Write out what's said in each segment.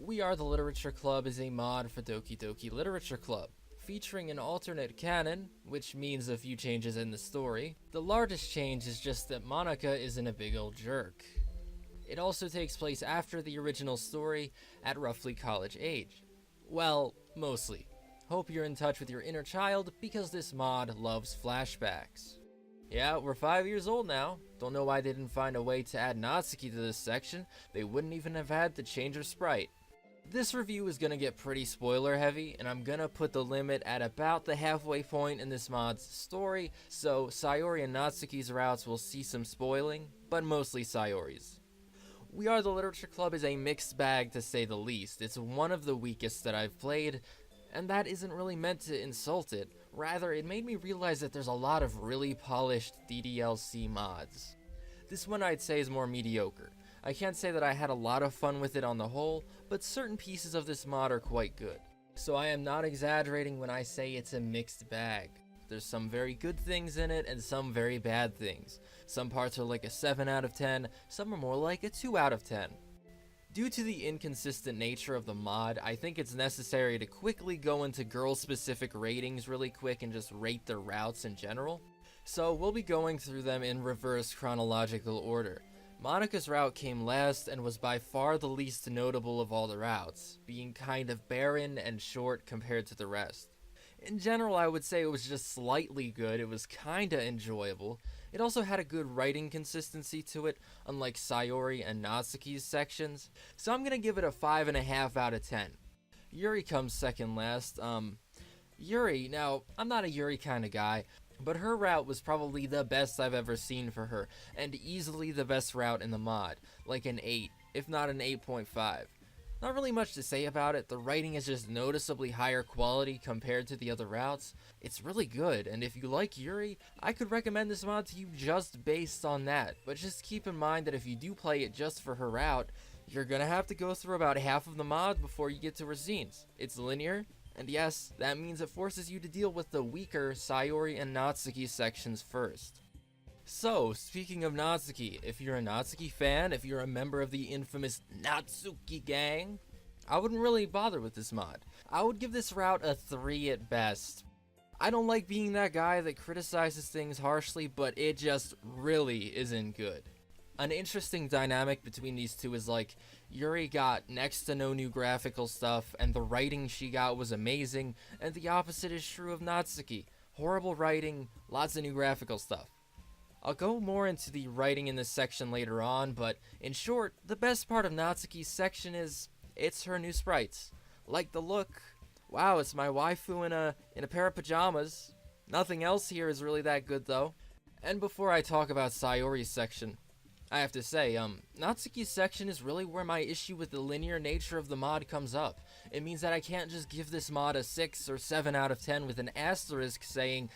We Are the Literature Club is a mod for Doki Doki Literature Club, featuring an alternate canon, which means a few changes in the story. The largest change is just that Monika isn't a big old jerk. It also takes place after the original story, at roughly college age. Well, mostly. Hope you're in touch with your inner child, because this mod loves flashbacks. Yeah, we're 5 years old now. Don't know why they didn't find a way to add Natsuki to this section. They wouldn't even have had to change her sprite. This review is gonna get pretty spoiler heavy, and I'm gonna put the limit at about the halfway point in this mod's story, so Sayori and Natsuki's routes will see some spoiling, but mostly Sayori's. We Are the Literature Club is a mixed bag to say the least. It's one of the weakest that I've played, and that isn't really meant to insult it. Rather, it made me realize that there's a lot of really polished DDLC mods. This one I'd say is more mediocre. I can't say that I had a lot of fun with it on the whole, but certain pieces of this mod are quite good. So I am not exaggerating when I say it's a mixed bag. There's some very good things in it and some very bad things. Some parts are like a 7 out of 10, some are more like a 2 out of 10. Due to the inconsistent nature of the mod, I think it's necessary to quickly go into girl-specific ratings really quick and just rate their routes in general. So we'll be going through them in reverse chronological order. Monika's route came last and was by far the least notable of all the routes, being kind of barren and short compared to the rest. In general, I would say it was just slightly good. It was kinda enjoyable. It also had a good writing consistency to it, unlike Sayori and Natsuki's sections, so I'm gonna give it a 5.5 out of 10. Yuri comes second last. Yuri, now, I'm not a Yuri kinda guy, but her route was probably the best I've ever seen for her, and easily the best route in the mod, like an 8, if not an 8.5. Not really much to say about it. The writing is just noticeably higher quality compared to the other routes. It's really good, and if you like Yuri, I could recommend this mod to you just based on that. But just keep in mind that if you do play it just for her route, you're gonna have to go through about half of the mod before you get to her scenes. It's linear, and yes, that means it forces you to deal with the weaker Sayori and Natsuki sections first. So, speaking of Natsuki, if you're a Natsuki fan, if you're a member of the infamous Natsuki gang, I wouldn't really bother with this mod. I would give this route a 3 at best. I don't like being that guy that criticizes things harshly, but it just really isn't good. An interesting dynamic between these two is like, Yuri got next to no new graphical stuff, and the writing she got was amazing, and the opposite is true of Natsuki. Horrible writing, lots of new graphical stuff. I'll go more into the writing in this section later on, but in short, the best part of Natsuki's section is, it's her new sprites. Like the look, wow, it's my waifu in a pair of pajamas. Nothing else here is really that good though. And before I talk about Sayori's section, I have to say, Natsuki's section is really where my issue with the linear nature of the mod comes up. It means that I can't just give this mod a 6 or 7 out of 10 with an asterisk saying,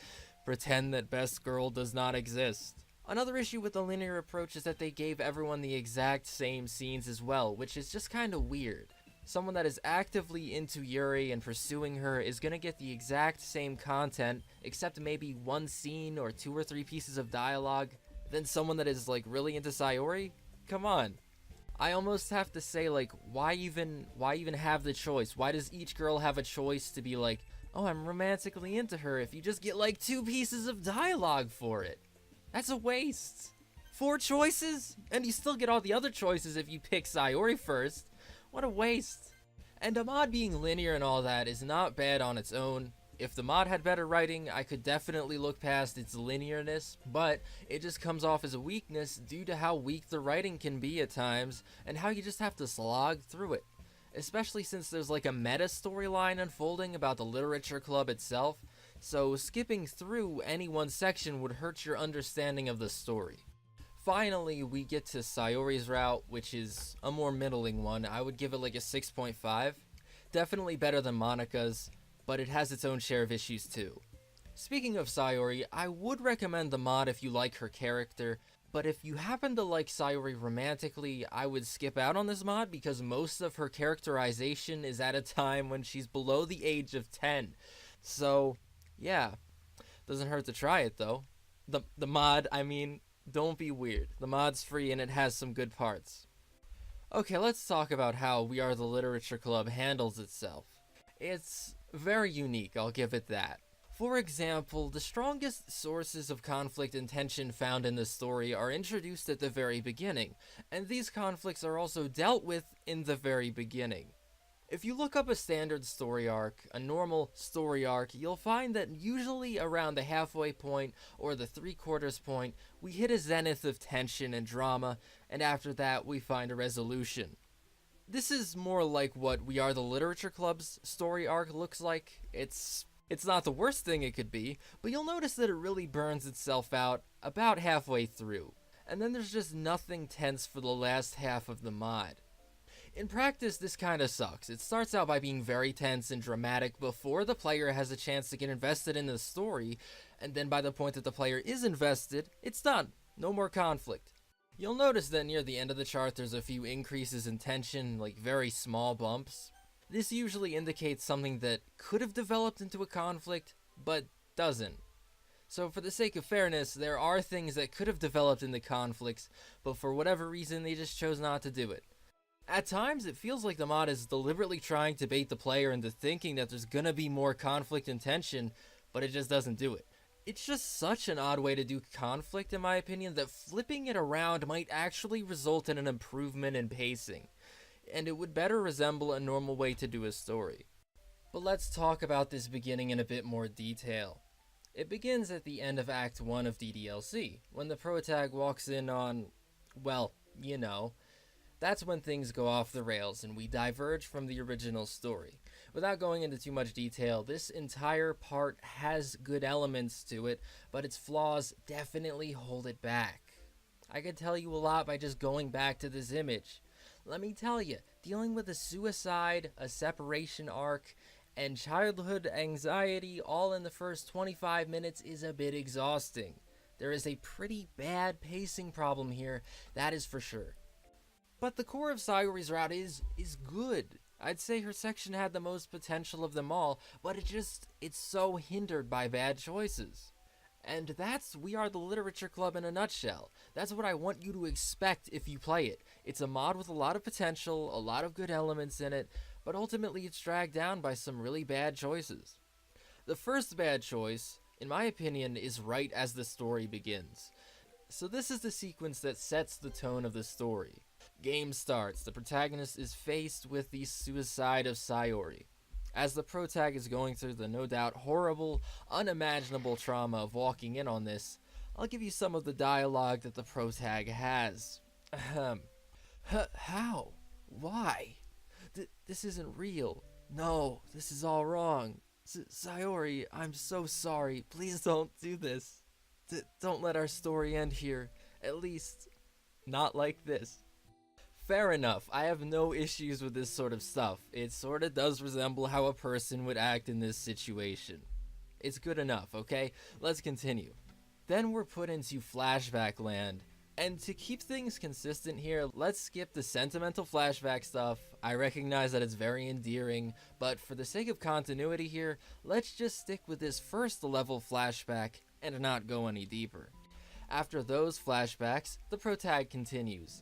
pretend that best girl does not exist. Another issue with the linear approach is that they gave everyone the exact same scenes as well, which is just kinda weird. Someone that is actively into Yuri and pursuing her is gonna get the exact same content, except maybe one scene or 2 or 3 pieces of dialogue. Then someone that is like really into Sayori? Come on. I almost have to say, like, why even have the choice? Why does each girl have a choice to be like, oh, I'm romantically into her, if you just get like 2 pieces of dialogue for it? That's a waste. 4 choices? And you still get all the other choices if you pick Sayori first. What a waste. And a mod being linear and all that is not bad on its own. If the mod had better writing, I could definitely look past its linearness, but it just comes off as a weakness due to how weak the writing can be at times, and how you just have to slog through it. Especially since there's like a meta storyline unfolding about the literature club itself, so skipping through any one section would hurt your understanding of the story. Finally, we get to Sayori's route, which is a more middling one. I would give it like a 6.5. Definitely better than Monika's, but it has its own share of issues too. Speaking of Sayori, I would recommend the mod if you like her character, but if you happen to like Sayori romantically, I would skip out on this mod because most of her characterization is at a time when she's below the age of 10. So, yeah, doesn't hurt to try it though. The mod, I mean, don't be weird. The mod's free and it has some good parts. Okay, let's talk about how We Are the Literature Club handles itself. It's very unique, I'll give it that. For example, the strongest sources of conflict and tension found in the story are introduced at the very beginning, and these conflicts are also dealt with in the very beginning. If you look up a standard story arc, a normal story arc, you'll find that usually around the halfway point or the three-quarters point, we hit a zenith of tension and drama, and after that, we find a resolution. This is more like what We Are the Literature Club's story arc looks like. It's not the worst thing it could be, but you'll notice that it really burns itself out about halfway through. And then there's just nothing tense for the last half of the mod. In practice, this kinda sucks. It starts out by being very tense and dramatic before the player has a chance to get invested in the story, and then by the point that the player is invested, it's done. No more conflict. You'll notice that near the end of the chart there's a few increases in tension, like very small bumps. This usually indicates something that could have developed into a conflict, but doesn't. So for the sake of fairness, there are things that could have developed into conflicts, but for whatever reason they just chose not to do it. At times, it feels like the mod is deliberately trying to bait the player into thinking that there's gonna be more conflict and tension, but it just doesn't do it. It's just such an odd way to do conflict, in my opinion, that flipping it around might actually result in an improvement in pacing, and it would better resemble a normal way to do a story. But let's talk about this beginning in a bit more detail. It begins at the end of Act 1 of DDLC, when the protag walks in on, well, you know. That's when things go off the rails and we diverge from the original story. Without going into too much detail, this entire part has good elements to it, but its flaws definitely hold it back. I could tell you a lot by just going back to this image. Let me tell you, dealing with a suicide, a separation arc, and childhood anxiety all in the first 25 minutes is a bit exhausting. There is a pretty bad pacing problem here, that is for sure. But the core of Sayori's route is good. I'd say her section had the most potential of them all, but it's so hindered by bad choices. And that's We Are the Literature Club in a nutshell. That's what I want you to expect if you play it. It's a mod with a lot of potential, a lot of good elements in it, but ultimately it's dragged down by some really bad choices. The first bad choice, in my opinion, is right as the story begins. So this is the sequence that sets the tone of the story. Game starts. The protagonist is faced with the suicide of Sayori. As the protag is going through the no doubt horrible, unimaginable trauma of walking in on this, I'll give you some of the dialogue that the protag has. Ahem. How? Why? This isn't real. No, this is all wrong. Sayori, I'm so sorry. Please don't do this. Don't let our story end here. At least, not like this. Fair enough, I have no issues with this sort of stuff. It sorta does resemble how a person would act in this situation. It's good enough, okay? Let's continue. Then we're put into flashback land. And to keep things consistent here, let's skip the sentimental flashback stuff. I recognize that it's very endearing, but for the sake of continuity here, let's just stick with this first level flashback and not go any deeper. After those flashbacks, the protag continues.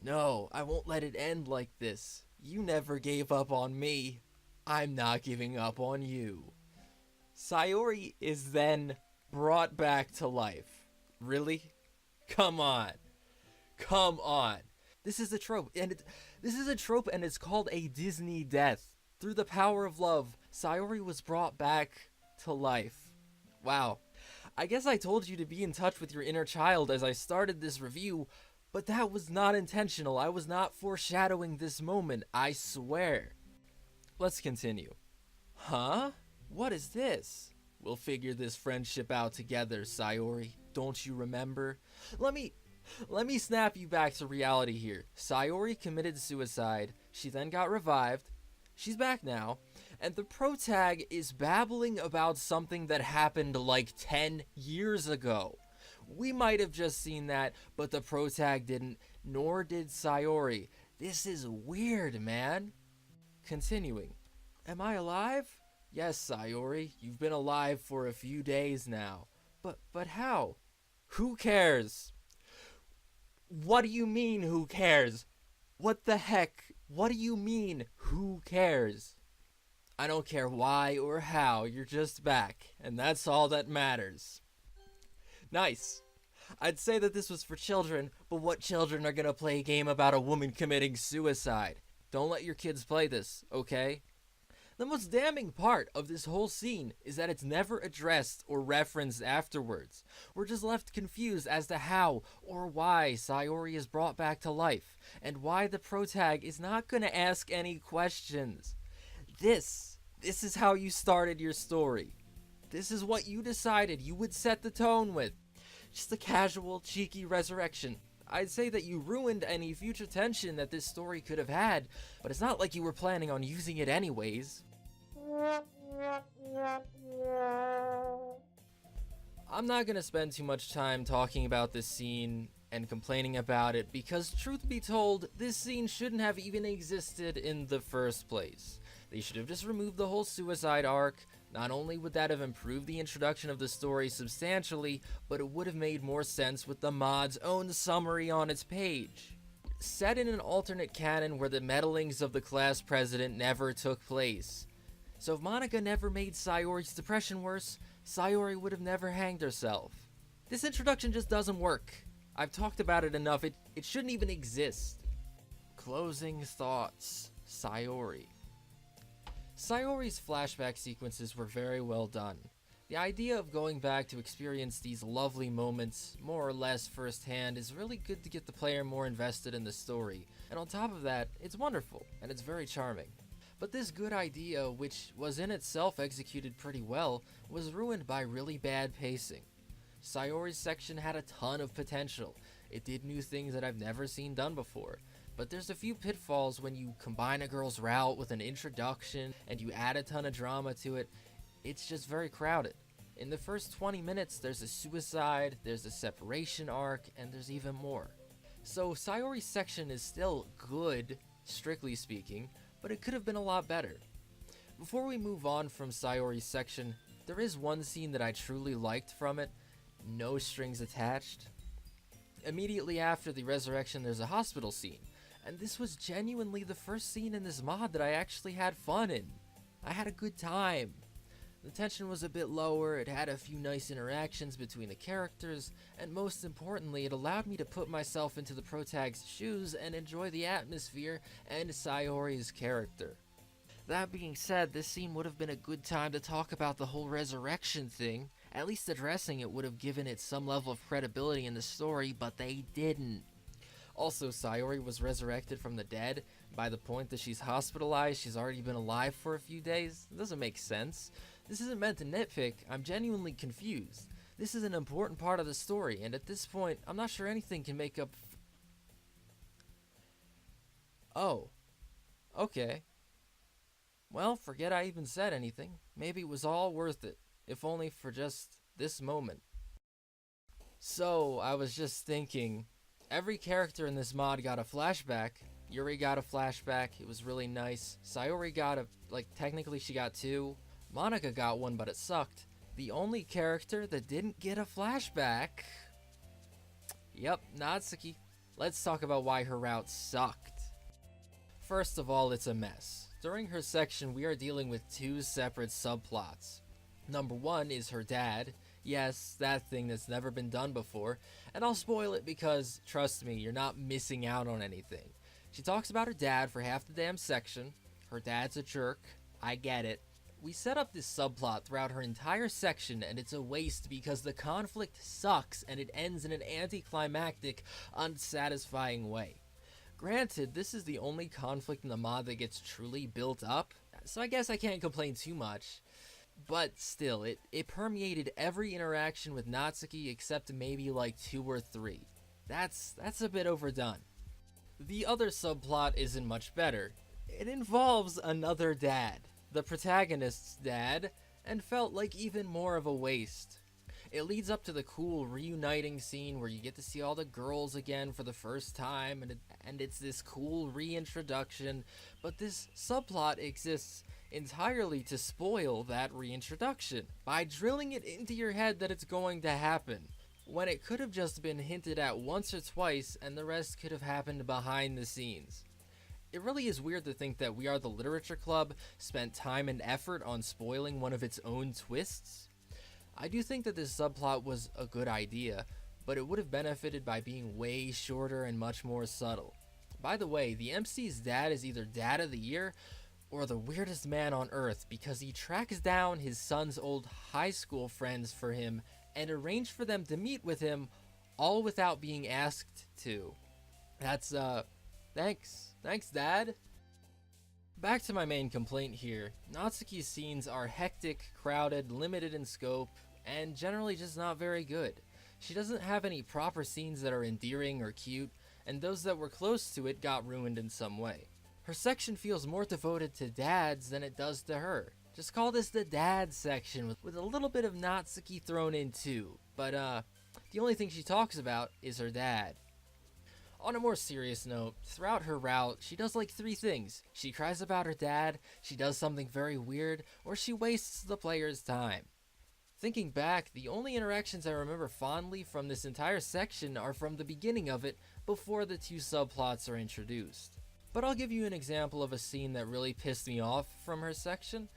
No, I won't let it end like this. You never gave up on me. I'm not giving up on you. Sayori is then brought back to life. Really? Come on. Come on. This is a trope, and it's called a Disney death. Through the power of love, Sayori was brought back to life. Wow. I guess I told you to be in touch with your inner child as I started this review, but that was not intentional. I was not foreshadowing this moment, I swear. Let's continue. Huh? What is this? We'll figure this friendship out together, Sayori. Don't you remember? Let me snap you back to reality here. Sayori committed suicide. She then got revived. She's back now. And the protag is babbling about something that happened like 10 years ago. We might have just seen that, but the protag didn't, nor did Sayori. This is weird, man. Continuing. Am I alive? Yes, Sayori, you've been alive for a few days now. But how? Who cares? What do you mean, who cares? What the heck? What do you mean, who cares? I don't care why or how, you're just back, and that's all that matters. Nice. I'd say that this was for children, but what children are gonna play a game about a woman committing suicide? Don't let your kids play this, okay? The most damning part of this whole scene is that it's never addressed or referenced afterwards. We're just left confused as to how or why Sayori is brought back to life, and why the protag is not gonna ask any questions. This is how you started your story. This is what you decided you would set the tone with. Just a casual, cheeky resurrection. I'd say that you ruined any future tension that this story could have had, but it's not like you were planning on using it anyways. I'm not gonna spend too much time talking about this scene and complaining about it because, truth be told, this scene shouldn't have even existed in the first place. They should have just removed the whole suicide arc. Not only would that have improved the introduction of the story substantially, but it would have made more sense with the mod's own summary on its page. Set in an alternate canon where the meddlings of the class president never took place. So if Monika never made Sayori's depression worse, Sayori would have never hanged herself. This introduction just doesn't work. I've talked about it enough, it shouldn't even exist. Closing thoughts. Sayori. Sayori's flashback sequences were very well done. The idea of going back to experience these lovely moments, more or less firsthand, is really good to get the player more invested in the story, and on top of that, it's wonderful, and it's very charming. But this good idea, which was in itself executed pretty well, was ruined by really bad pacing. Sayori's section had a ton of potential. It did new things that I've never seen done before. But there's a few pitfalls when you combine a girl's route with an introduction and you add a ton of drama to it. It's just very crowded. In the first 20 minutes, there's a suicide, there's a separation arc, and there's even more. So Sayori's section is still good, strictly speaking, but it could have been a lot better. Before we move on from Sayori's section, there is one scene that I truly liked from it. No strings attached. Immediately after the resurrection, there's a hospital scene. And this was genuinely the first scene in this mod that I actually had fun in. I had a good time. The tension was a bit lower, it had a few nice interactions between the characters, and most importantly, it allowed me to put myself into the protag's shoes and enjoy the atmosphere and Sayori's character. That being said, this scene would have been a good time to talk about the whole resurrection thing. At least addressing it would have given it some level of credibility in the story, but they didn't. Also, Sayori was resurrected from the dead. By the point that she's hospitalized, she's already been alive for a few days. It doesn't make sense. This isn't meant to nitpick, I'm genuinely confused. This is an important part of the story, and at this point, I'm not sure anything can make up Oh. Okay. Well, forget I even said anything. Maybe it was all worth it, if only for just this moment. So, I was just thinking, every character in this mod got a flashback. Yuri got a flashback, it was really nice. Sayori got technically she got two. Monika got one, but it sucked. The only character that didn't get a flashback... Yep, Natsuki. Let's talk about why her route sucked. First of all, it's a mess. During her section, we are dealing with two separate subplots. Number one is her dad. Yes, that thing that's never been done before. And I'll spoil it because, trust me, you're not missing out on anything. She talks about her dad for half the damn section. Her dad's a jerk. I get it. We set up this subplot throughout her entire section, and it's a waste because the conflict sucks and it ends in an anticlimactic, unsatisfying way. Granted, this is the only conflict in the mod that gets truly built up, so I guess I can't complain too much. But still, it permeated every interaction with Natsuki except maybe like 2 or 3. That's a bit overdone. The other subplot isn't much better. It involves another dad, the protagonist's dad, and felt like even more of a waste. It leads up to the cool reuniting scene where you get to see all the girls again for the first time, and it's this cool reintroduction, but this subplot exists entirely to spoil that reintroduction by drilling it into your head that it's going to happen, when it could have just been hinted at once or twice and the rest could have happened behind the scenes. It really is weird to think that We Are the Literature Club spent time and effort on spoiling one of its own twists. I do think that this subplot was a good idea, but it would have benefited by being way shorter and much more subtle. By the way, the MC's dad is either Dad of the Year or the weirdest man on earth because he tracks down his son's old high school friends for him and arranged for them to meet with him, all without being asked to. That's, thanks. Thanks, Dad. Back to my main complaint here. Natsuki's scenes are hectic, crowded, limited in scope, and generally just not very good. She doesn't have any proper scenes that are endearing or cute, and those that were close to it got ruined in some way. Her section feels more devoted to dads than it does to her. Just call this the dad section with a little bit of Natsuki thrown in too, but the only thing she talks about is her dad. On a more serious note, throughout her route, she does like 3 things. She cries about her dad, she does something very weird, or she wastes the player's time. Thinking back, the only interactions I remember fondly from this entire section are from the beginning of it, before the 2 subplots are introduced. But I'll give you an example of a scene that really pissed me off from her section,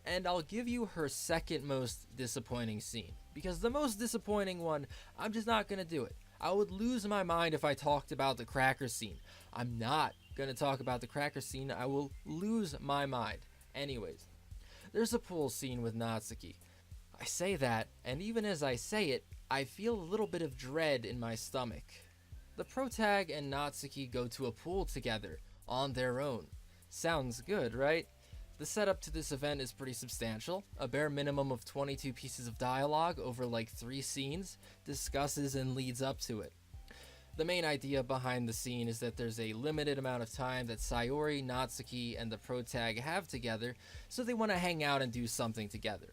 and I'll give you her second most disappointing scene. Because the most disappointing one, I'm just not gonna do it. I would lose my mind if I talked about the cracker scene. I'm not gonna talk about the cracker scene, I will lose my mind. Anyways, there's a pool scene with Natsuki. I say that, and even as I say it, I feel a little bit of dread in my stomach. The protag and Natsuki go to a pool together, on their own. Sounds good, right? The setup to this event is pretty substantial. A bare minimum of 22 pieces of dialogue over like 3 scenes discusses and leads up to it. The main idea behind the scene is that there's a limited amount of time that Sayori, Natsuki, and the protag have together, so they want to hang out and do something together.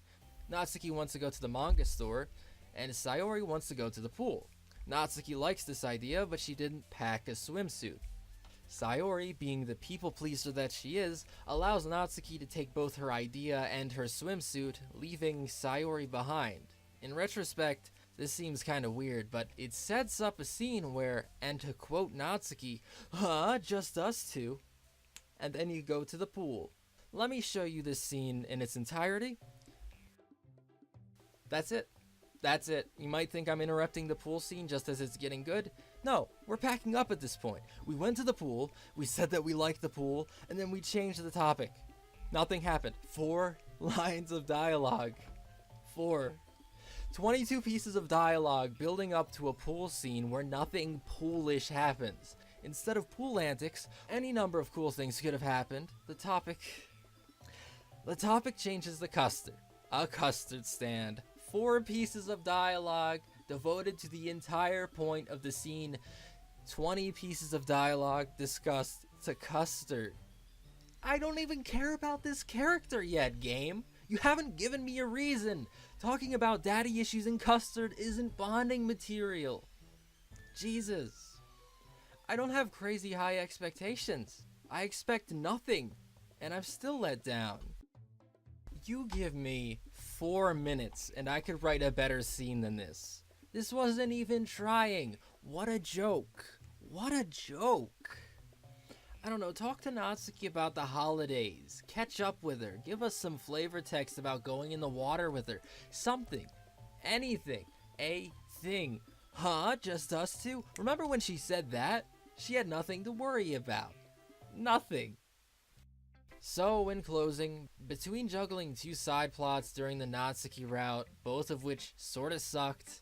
Natsuki wants to go to the manga store, and Sayori wants to go to the pool. Natsuki likes this idea, but she didn't pack a swimsuit. Sayori, being the people pleaser that she is, allows Natsuki to take both her idea and her swimsuit, leaving Sayori behind. In retrospect, this seems kinda weird, but it sets up a scene where, and to quote Natsuki, just us two, and then you go to the pool. Let me show you this scene in its entirety. That's it. That's it. You might think I'm interrupting the pool scene just as it's getting good. No, we're packing up at this point. We went to the pool, we said that we liked the pool, and then we changed the topic. Nothing happened. 4 lines of dialogue. 4. 22 pieces of dialogue building up to a pool scene where nothing poolish happens. Instead of pool antics, any number of cool things could have happened. The topic changes the custard. A custard stand. 4 pieces of dialogue devoted to the entire point of the scene. 20 pieces of dialogue discussed to custard. I don't even care about this character yet, game. You haven't given me a reason. Talking about daddy issues and custard isn't bonding material. Jesus. I don't have crazy high expectations. I expect nothing, and I'm still let down. You give me 4 minutes and I could write a better scene than this. This wasn't even trying. What a joke. What a joke. I don't know, talk to Natsuki about the holidays. Catch up with her. Give us some flavor text about going in the water with her. Something. Anything. A thing. Just us two? Remember when she said that? She had nothing to worry about. Nothing. So, in closing, between juggling 2 side plots during the Natsuki route, both of which sorta sucked,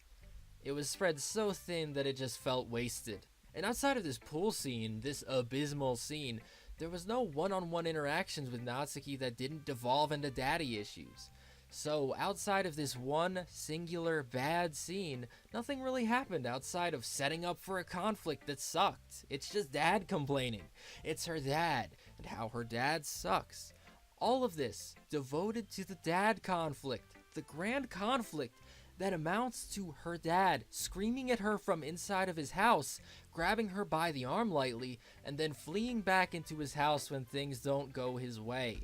it was spread so thin that it just felt wasted. And outside of this pool scene, this abysmal scene, there was no one-on-one interactions with Natsuki that didn't devolve into daddy issues. So, outside of this one singular bad scene, nothing really happened outside of setting up for a conflict that sucked. It's just dad complaining. It's her dad, and how her dad sucks. All of this devoted to the dad conflict, the grand conflict that amounts to her dad screaming at her from inside of his house, grabbing her by the arm lightly, and then fleeing back into his house when things don't go his way.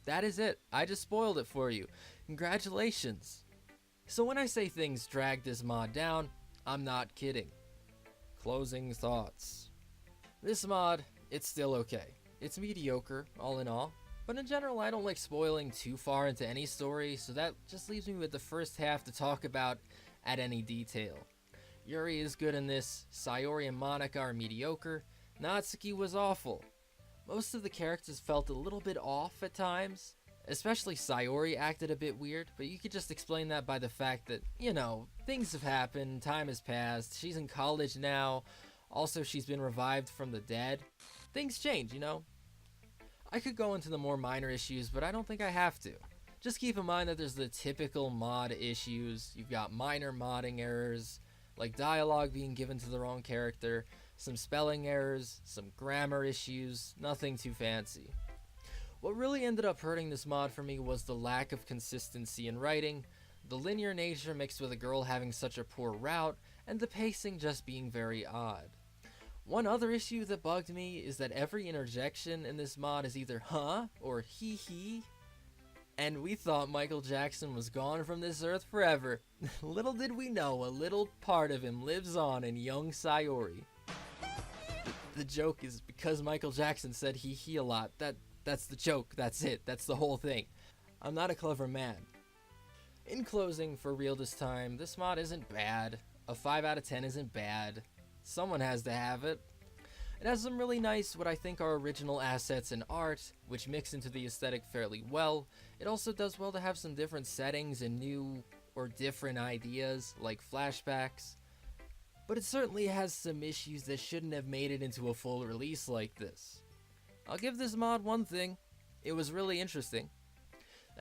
That is it. I just spoiled it for you. Congratulations. So when I say things drag this mod down, I'm not kidding. Closing thoughts. This mod it's still okay. It's mediocre, all in all. But in general, I don't like spoiling too far into any story, so that just leaves me with the first half to talk about at any detail. Yuri is good in this, Sayori and Monika are mediocre, Natsuki was awful. Most of the characters felt a little bit off at times, especially Sayori acted a bit weird, but you could just explain that by the fact that, things have happened, time has passed, she's in college now, also she's been revived from the dead. Things change, I could go into the more minor issues, but I don't think I have to. Just keep in mind that there's the typical mod issues. You've got minor modding errors, like dialogue being given to the wrong character, some spelling errors, some grammar issues, nothing too fancy. What really ended up hurting this mod for me was the lack of consistency in writing, the linear nature mixed with a girl having such a poor route, and the pacing just being very odd. One other issue that bugged me is that every interjection in this mod is either huh or hee hee. And we thought Michael Jackson was gone from this earth forever. Little did we know, a little part of him lives on in young Sayori. The joke is because Michael Jackson said hee hee a lot. That's the joke, that's it, that's the whole thing. I'm not a clever man. In closing, for real this time, this mod isn't bad. A 5 out of 10 isn't bad. Someone has to have it. It has some really nice, what I think are original assets and art, which mix into the aesthetic fairly well. It also does well to have some different settings and new or different ideas, like flashbacks. But it certainly has some issues that shouldn't have made it into a full release like this. I'll give this mod one thing. It was really interesting.